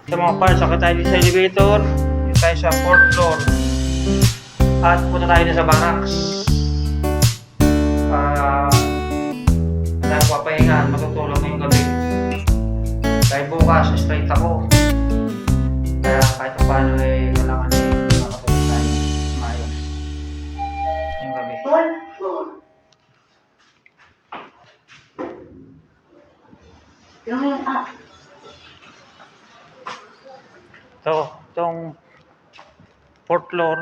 Sa mga parts, sakit tayo dito sa elevator, dito tayo sa 4th floor. At punta tayo na sa barracks. Para dahil papahingaan, matutulog ngayong gabi. Dahil bukas, straight ako. Kaya kahit paano kailangan makatulog tayo maayos ngayong gabi. Itong 4th floor,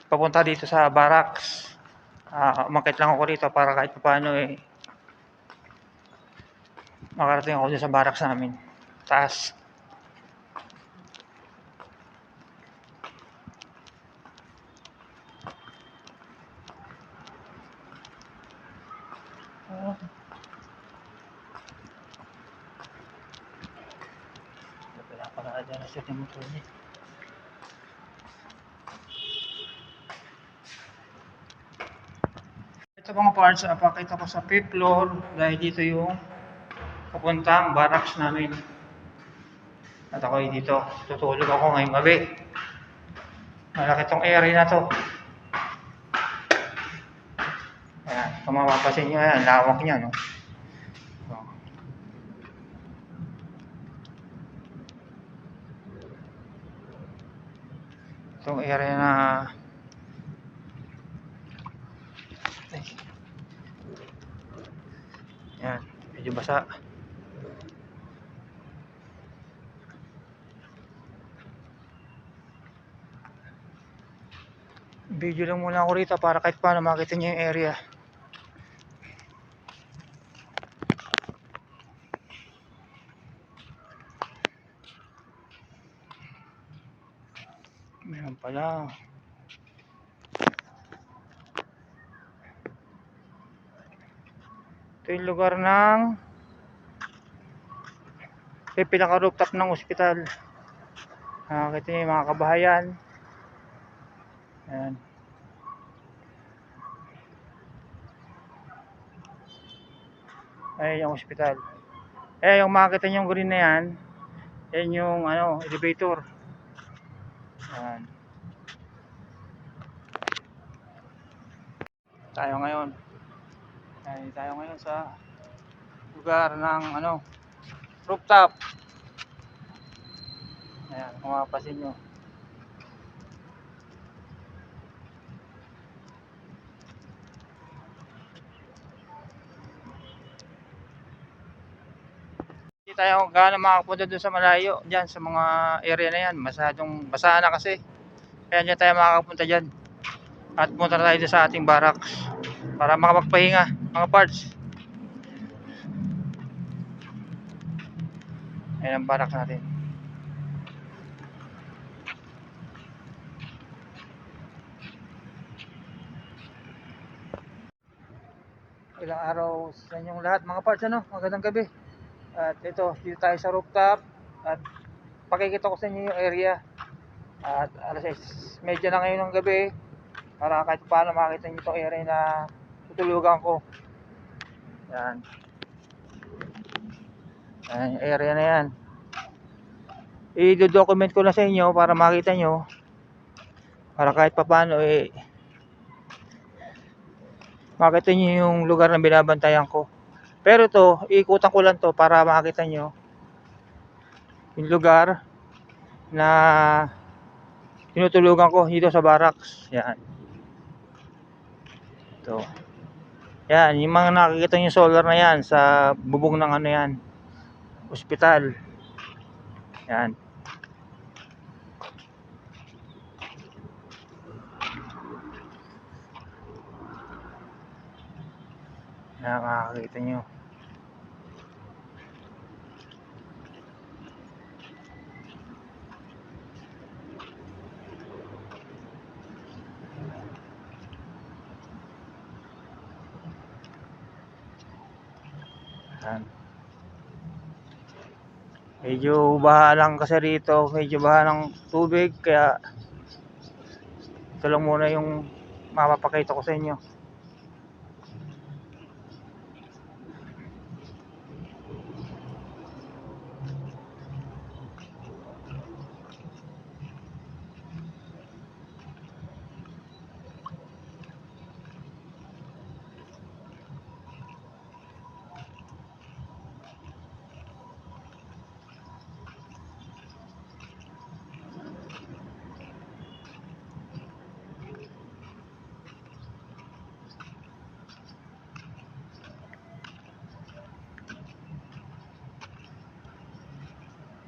papunta dito sa barracks. Umakyat lang ako rito para kahit paano makarating ako dito sa barracks namin. Taas. Wala pala dyan na yung motor niya. Ito mga parts, pakita ko sa 5th floor dahil dito yung papuntang barracks namin. At ako dito, tutulog ako ngayong gabi. Malaki tong area na to. Ayan, kung mapapasin nyo, ayan, lawak niya, no? So, itong area na ayan, medyo basa. Video lang muna ako rito para kahit paano makita nyo yung area. Meron pala. Ito yung lugar ng pinaka-rooftop ng ospital. Nakakita nyo yung mga kabahayan. Ayan. Ayan yung ospital. Yung makikita nyo yung green na yan, yan yung elevator. Ayan. Tayo ngayon sa lugar ng rooftop. Ayan, kung mapapasin nyo. Hindi tayo gaano makakapunta doon sa malayo, dyan sa mga area na yan. Masyadong basa na kasi. Kaya dyan tayo makakapunta dyan. At punta na tayo sa ating barracks para makapagpahinga mga parts. Ayan ang barracks natin. Ilang araw sa inyong lahat mga parts, magandang gabi. At ito, dito tayo sa rooftop. At pakikita ko sa inyo yung area. At alas 6 medya na ngayon ng gabi para kahit paano makita nyo itong area na tutulugan ko. Yan. Yan yung area na yan. I-document ko na sa inyo para makita nyo. Para kahit paano makita nyo yung lugar na binabantayan ko. Pero ito, iikutan ko lang to para makita nyo yung lugar na tinutulugan ko dito sa barracks. Yan. Ito. Yan, yung mga nakikita nyo solar na yan sa bubong ng yan, ospital. Yan. Yan, makikita nyo. Yan. Medyo baha lang kasi rito, medyo baha ng tubig, kaya ito lang muna yung mapapakita ko sa inyo.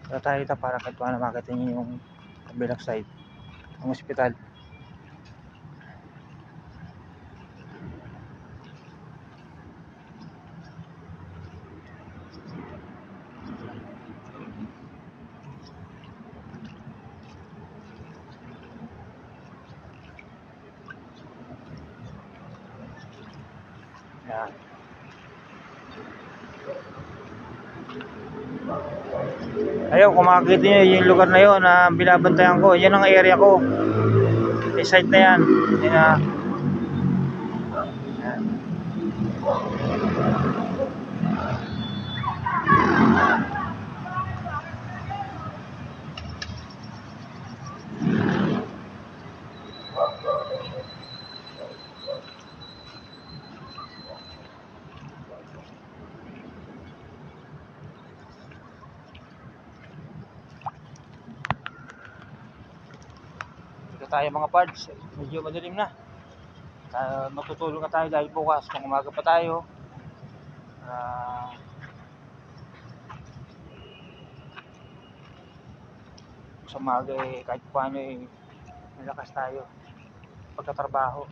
Punta tayo dito para kahit paano makita niyo yung kabilang side ng ospital. Yan. Ayun, kung makikita nyo yung lugar na yun na binabantayan ko, yan ang area ko. Yung site na yan. Yan na. Yan. Tayo mga parts, medyo madilim na. Matutulog na tayo dahil bukas kung umaga pa tayo. Sa umaga kahit paano malakas tayo pagkatrabaho.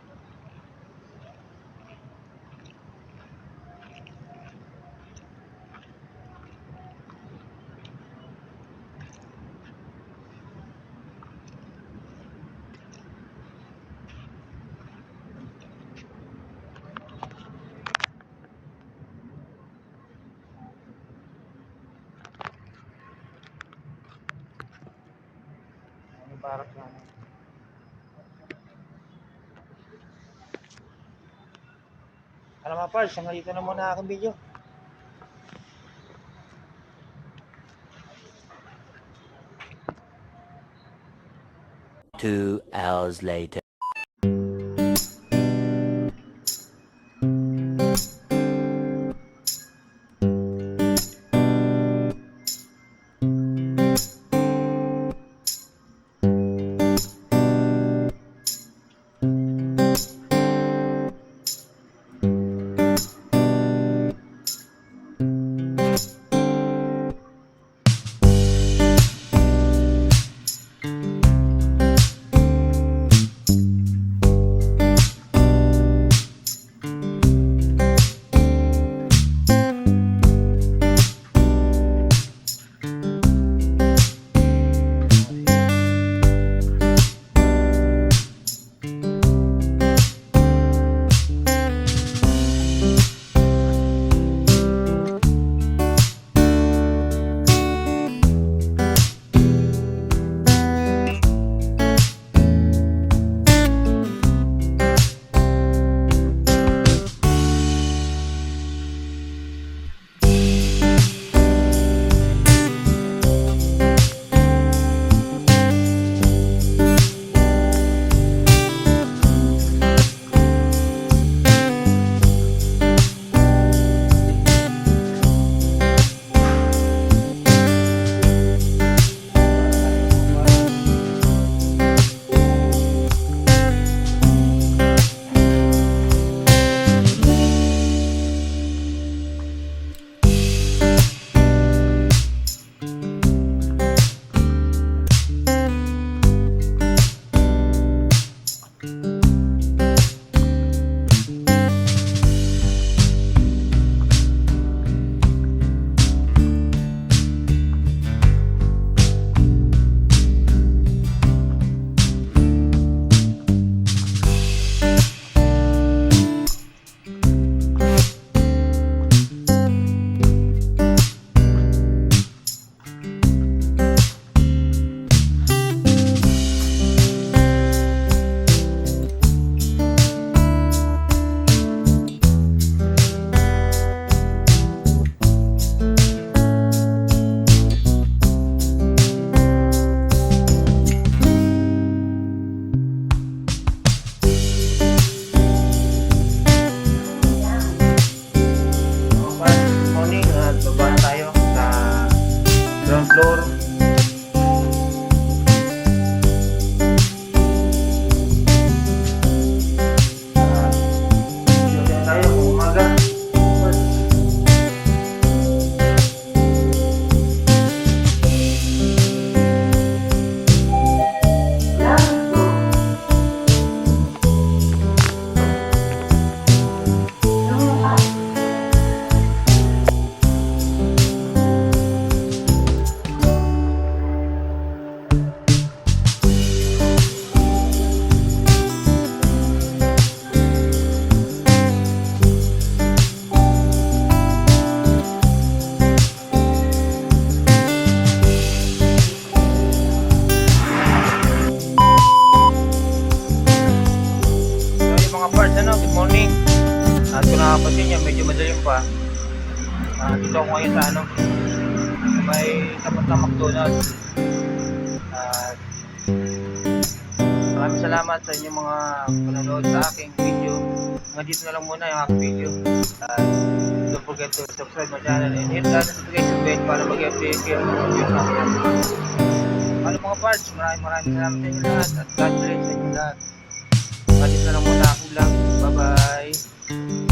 Barak lang. Alam mga parts, hanggang dito na muna aking video. Two hours later. ngayon, medyo madaling pa. Dito ako ngayon sa ano, may tapat na McDonald's. At maraming salamat sa inyong mga panonood sa aking video. Hanggang dito na lang muna yung aking video. At don't forget to subscribe my channel and hit that notification bell para mag-update kayo ng mga videos namin. Ano mga parts, maraming salamat sa inyo lahat at God bless sa inyo lahat. Hanggang dito na lang muna aking vlog. Bye bye.